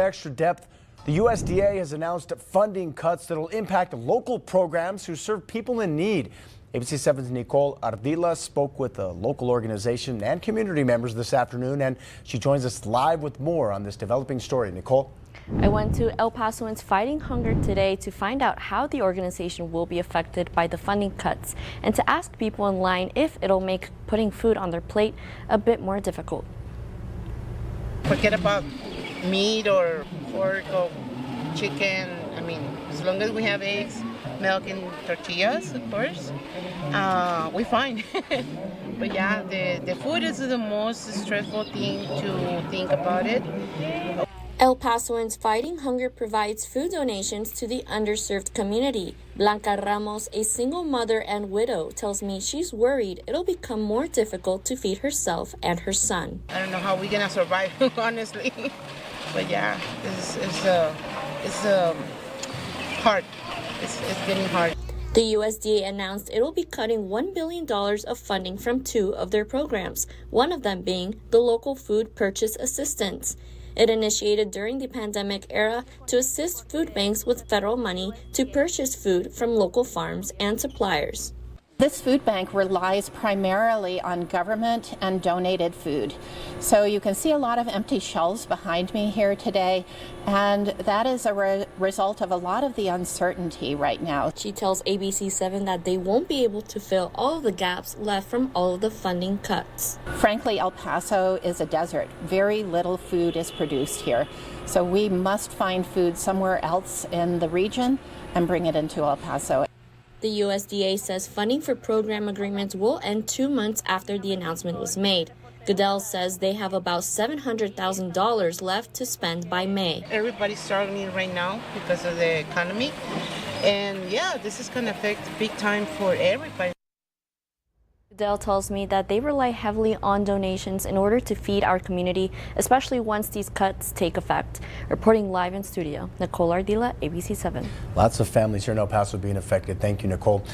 Extra depth, the USDA has announced funding cuts that will impact local programs who serve people in need. ABC 7's Nicole Ardila spoke with a local organization and community members this afternoon, and she joins us live with more on this developing story. Nicole? I went to El Pasoans Fighting Hunger today to find out how the organization will be affected by the funding cuts and to ask people in line if it'll make putting food on their plate a bit more difficult. Forget about meat or pork or chicken. I mean, as long as we have eggs, milk, and tortillas, of course, we're fine. But yeah, the food is the most stressful thing to think about it. El Pasoans Fighting Hunger provides food donations to the underserved community. Blanca Ramos, a single mother and widow, tells me she's worried it'll become more difficult to feed herself and her son. I don't know how we're gonna survive, honestly. But yeah, it's hard. It's getting hard. The USDA announced it'll be cutting $1 billion of funding from 2 of their programs, one of them being the Local Food Purchase Assistance. It initiated during the pandemic era to assist food banks with federal money to purchase food from local farms and suppliers. This food bank relies primarily on government and donated food. So you can see a lot of empty shelves behind me here today, and that is a result of a lot of the uncertainty right now. She tells ABC 7 that they won't be able to fill all of the gaps left from all of the funding cuts. Frankly, El Paso is a desert. Very little food is produced here. So we must find food somewhere else in the region and bring it into El Paso. The USDA says funding for program agreements will end 2 months after the announcement was made. Goodell says they have about $700,000 left to spend by May. Everybody's struggling right now because of the economy. And yeah, this is going to affect big time for everybody. Goodell tells me that they rely heavily on donations in order to feed our community, especially once these cuts take effect. Reporting live in studio, Nicole Ardila, ABC 7. Lots of families here in El Paso being affected. Thank you, Nicole.